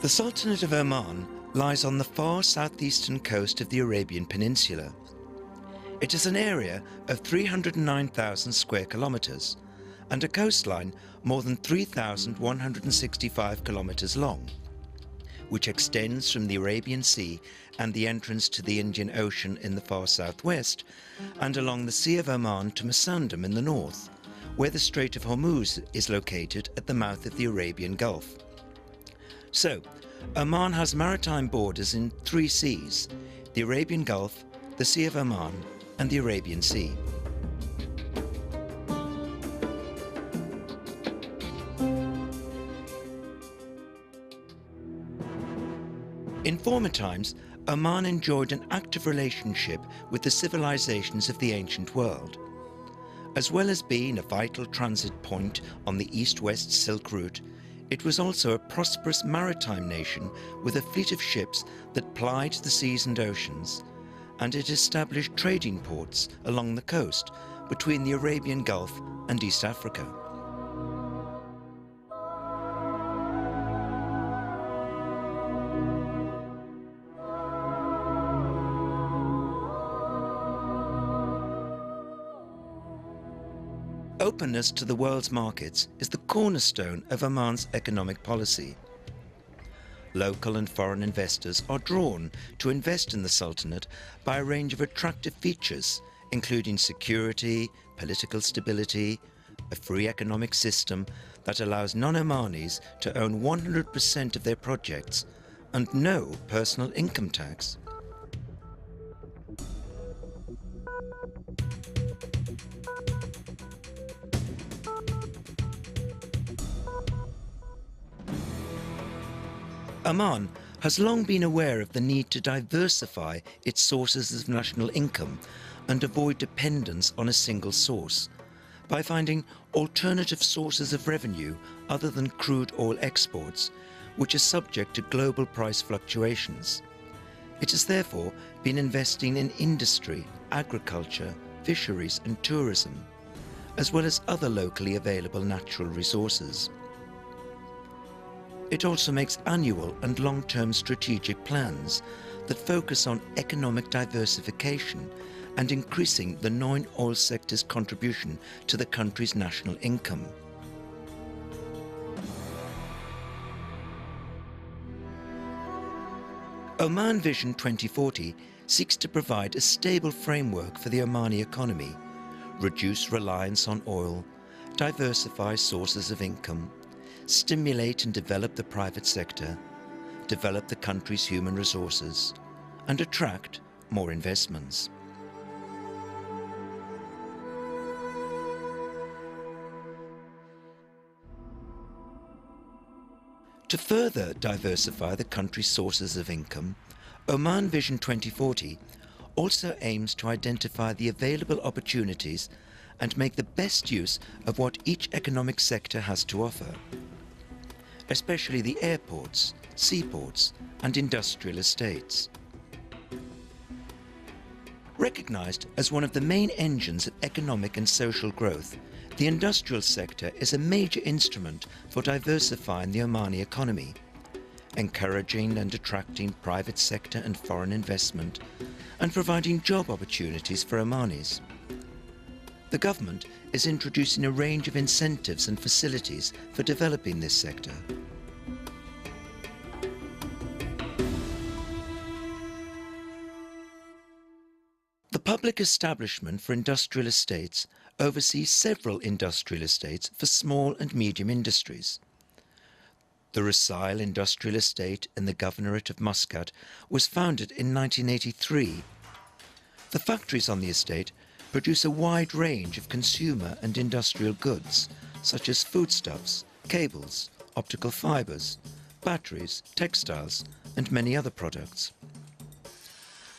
The Sultanate of Oman lies on the far southeastern coast of the Arabian Peninsula. It is an area of 309,000 square kilometers and a coastline more than 3,165 kilometers long, which extends from the Arabian Sea and the entrance to the Indian Ocean in the far southwest and along the Sea of Oman to Masandam in the north, where the Strait of Hormuz is located at the mouth of the Arabian Gulf. So, Oman has maritime borders in 3 seas: the Arabian Gulf, the Sea of Oman, and the Arabian Sea. In former times, Oman enjoyed an active relationship with the civilizations of the ancient world. As well as being a vital transit point on the east-west Silk Route, it was also a prosperous maritime nation with a fleet of ships that plied the seas and oceans, and it established trading ports along the coast between the Arabian Gulf and East Africa. Openness to the world's markets is the cornerstone of Oman's economic policy. Local and foreign investors are drawn to invest in the Sultanate by a range of attractive features, including security, political stability, a free economic system that allows non-Omanis to own 100% of their projects, and no personal income tax. Oman has long been aware of the need to diversify its sources of national income and avoid dependence on a single source by finding alternative sources of revenue other than crude oil exports, which are subject to global price fluctuations. It has therefore been investing in industry, agriculture, fisheries and tourism, as well as other locally available natural resources. It also makes annual and long-term strategic plans that focus on economic diversification and increasing the non-oil sector's contribution to the country's national income. Oman Vision 2040 seeks to provide a stable framework for the Omani economy, reduce reliance on oil, diversify sources of income, stimulate and develop the private sector, develop the country's human resources, and attract more investments. To further diversify the country's sources of income, Oman Vision 2040 also aims to identify the available opportunities and make the best use of what each economic sector has to offer, especially the airports, seaports, and industrial estates. Recognized as one of the main engines of economic and social growth, the industrial sector is a major instrument for diversifying the Omani economy, encouraging and attracting private sector and foreign investment, and providing job opportunities for Omanis. The government is introducing a range of incentives and facilities for developing this sector. The Public Establishment for Industrial Estates oversees several industrial estates for small and medium industries. The Rusail Industrial Estate in the Governorate of Muscat was founded in 1983. The factories on the estate produce a wide range of consumer and industrial goods, such as foodstuffs, cables, optical fibres, batteries, textiles, and many other products.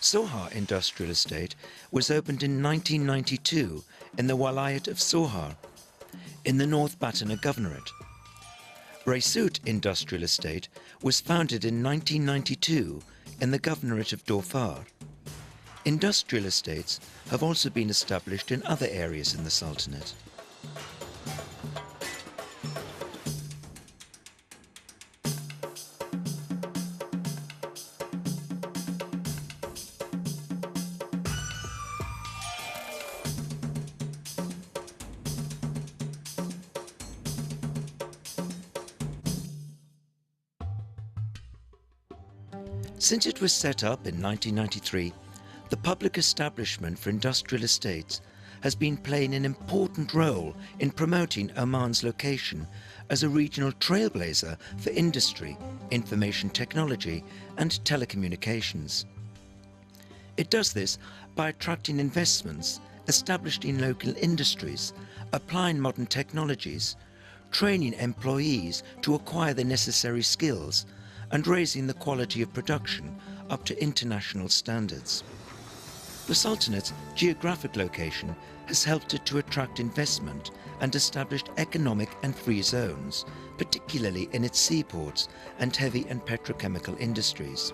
Sohar Industrial Estate was opened in 1992 in the Walayat of Sohar, in the North Batana Governorate. Raisut Industrial Estate was founded in 1992 in the Governorate of Dhofar. Industrial estates have also been established in other areas in the Sultanate. Since it was set up in 1993, the public establishment for industrial estates has been playing an important role in promoting Oman's location as a regional trailblazer for industry, information technology and telecommunications. It does this by attracting investments, establishing local industries, applying modern technologies, training employees to acquire the necessary skills, and raising the quality of production up to international standards. The Sultanate's geographic location has helped it to attract investment and established economic and free zones, particularly in its seaports and heavy and petrochemical industries.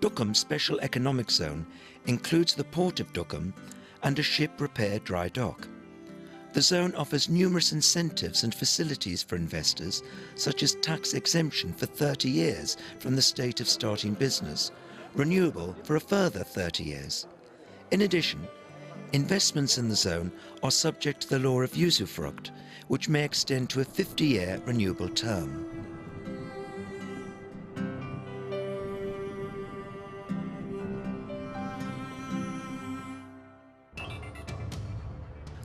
Dukham's Special Economic Zone includes the port of Dukham and a ship repair dry dock. The zone offers numerous incentives and facilities for investors, such as tax exemption for 30 years from the state of starting business, renewable for a further 30 years. In addition, investments in the zone are subject to the law of usufruct, which may extend to a 50-year renewable term.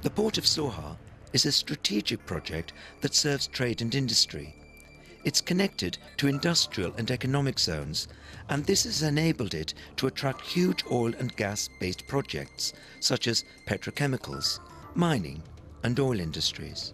The Port of Soha is a strategic project that serves trade and industry. It's connected to industrial and economic zones, and this has enabled it to attract huge oil and gas-based projects such as petrochemicals, mining and oil industries.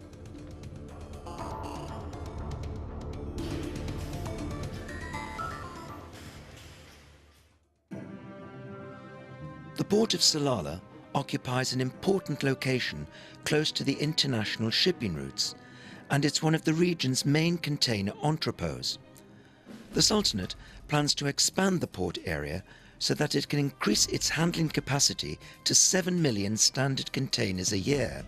The Port of Salalah occupies an important location close to the international shipping routes, and it's one of the region's main container entrepôts. The Sultanate plans to expand the port area so that it can increase its handling capacity to 7 million standard containers a year.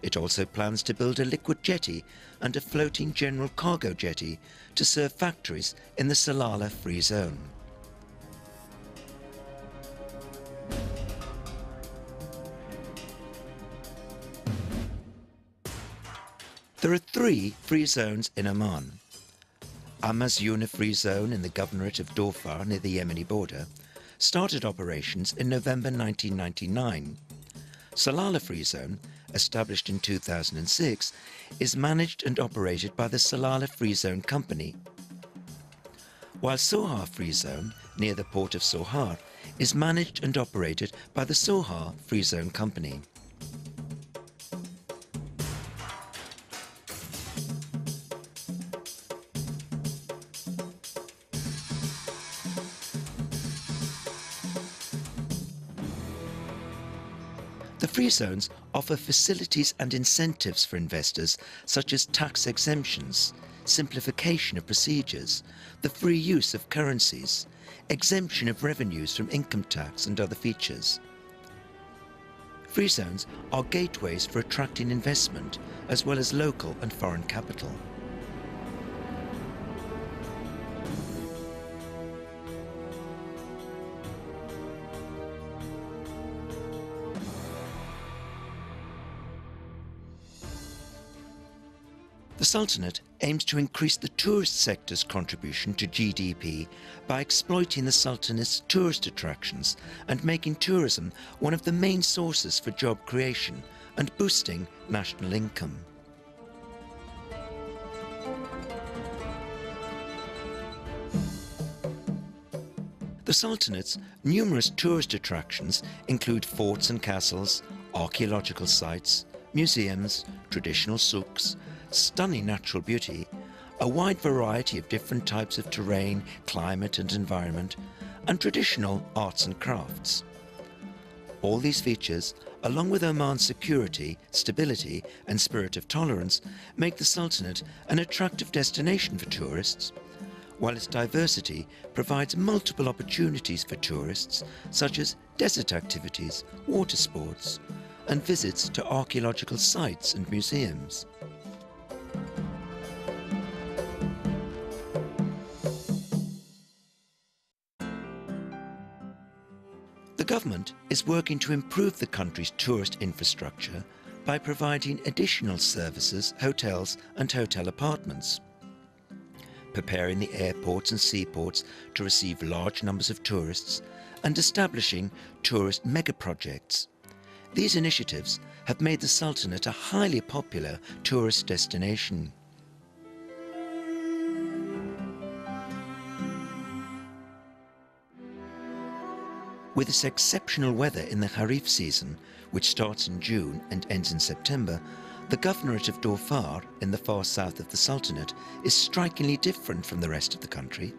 It also plans to build a liquid jetty and a floating general cargo jetty to serve factories in the Salalah Free Zone. There are 3 free zones in Oman. Amazuna Free Zone in the Governorate of Dhofar near the Yemeni border started operations in November 1999. Salalah Free Zone, established in 2006, is managed and operated by the Salalah Free Zone Company, while Soha Free Zone, near the port of Sohar, is managed and operated by the Soha Free Zone Company. The free zones offer facilities and incentives for investors such as tax exemptions, simplification of procedures, the free use of currencies, exemption of revenues from income tax and other features. Free zones are gateways for attracting investment as well as local and foreign capital. The Sultanate aims to increase the tourist sector's contribution to GDP by exploiting the Sultanate's tourist attractions and making tourism one of the main sources for job creation and boosting national income. The Sultanate's numerous tourist attractions include forts and castles, archaeological sites, museums, traditional souks, stunning natural beauty, a wide variety of different types of terrain, climate and environment, and traditional arts and crafts. All these features, along with Oman's security, stability and spirit of tolerance, make the Sultanate an attractive destination for tourists, while its diversity provides multiple opportunities for tourists, such as desert activities, water sports, and visits to archaeological sites and museums. The government is working to improve the country's tourist infrastructure by providing additional services, hotels and hotel apartments, preparing the airports and seaports to receive large numbers of tourists, and establishing tourist mega-projects. These initiatives have made the Sultanate a highly popular tourist destination. With its exceptional weather in the Kharif season, which starts in June and ends in September, the Governorate of Dhofar, in the far south of the Sultanate, is strikingly different from the rest of the country.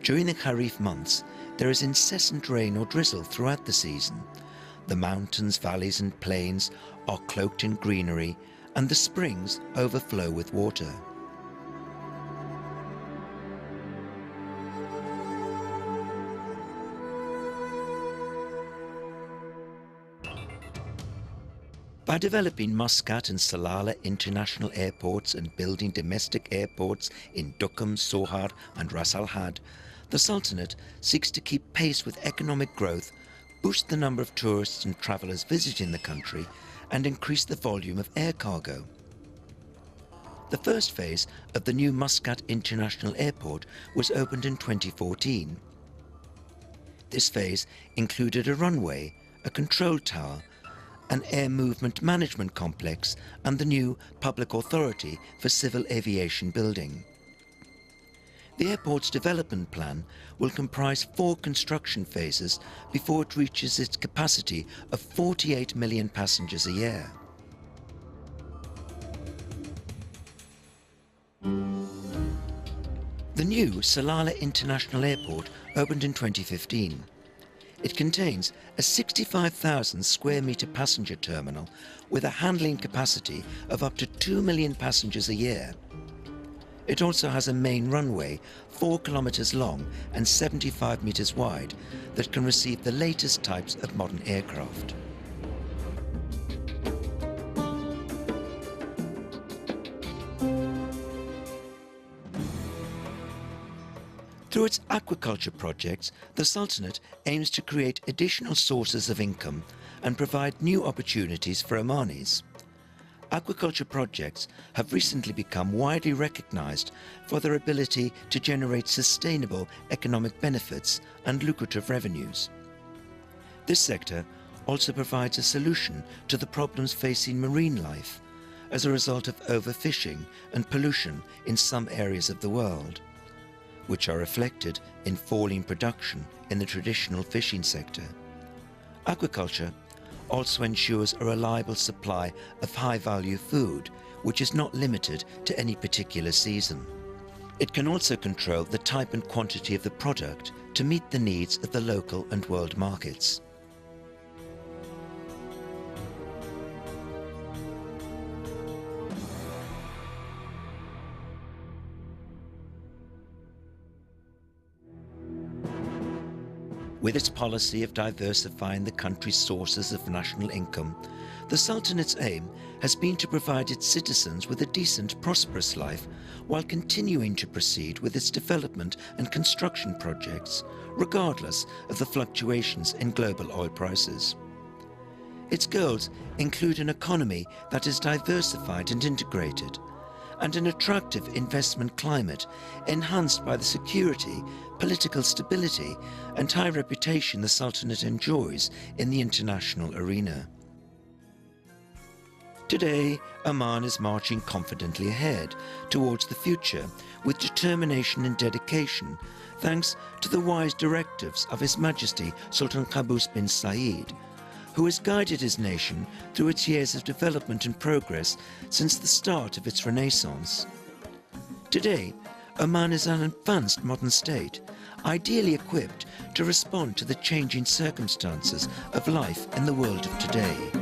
During the Kharif months, there is incessant rain or drizzle throughout the season. The mountains, valleys and plains are cloaked in greenery, and the springs overflow with water. By developing Muscat and Salalah international airports and building domestic airports in Duqm, Sohar and Ras Al Had, the Sultanate seeks to keep pace with economic growth, boost the number of tourists and travellers visiting the country, and increase the volume of air cargo. The first phase of the new Muscat International Airport was opened in 2014. This phase included a runway, a control tower, an air movement management complex and the new Public Authority for Civil Aviation building. The airport's development plan will comprise 4 construction phases before it reaches its capacity of 48 million passengers a year. The new Salalah International Airport opened in 2015. It contains a 65,000 square metre passenger terminal with a handling capacity of up to 2 million passengers a year. It also has a main runway 4 kilometres long and 75 metres wide that can receive the latest types of modern aircraft. Through its aquaculture projects, the Sultanate aims to create additional sources of income and provide new opportunities for Omanis. Aquaculture projects have recently become widely recognised for their ability to generate sustainable economic benefits and lucrative revenues. This sector also provides a solution to the problems facing marine life as a result of overfishing and pollution in some areas of the world, which are reflected in falling production in the traditional fishing sector. Aquaculture also ensures a reliable supply of high-value food, which is not limited to any particular season. It can also control the type and quantity of the product to meet the needs of the local and world markets. With its policy of diversifying the country's sources of national income, the Sultanate's aim has been to provide its citizens with a decent, prosperous life while continuing to proceed with its development and construction projects, regardless of the fluctuations in global oil prices. Its goals include an economy that is diversified and integrated, and an attractive investment climate enhanced by the security, political stability and high reputation the Sultanate enjoys in the international arena. Today, Oman is marching confidently ahead towards the future with determination and dedication, thanks to the wise directives of His Majesty Sultan Qaboos bin Said, who has guided his nation through its years of development and progress since the start of its renaissance. Today, Oman is an advanced modern state, ideally equipped to respond to the changing circumstances of life in the world of today.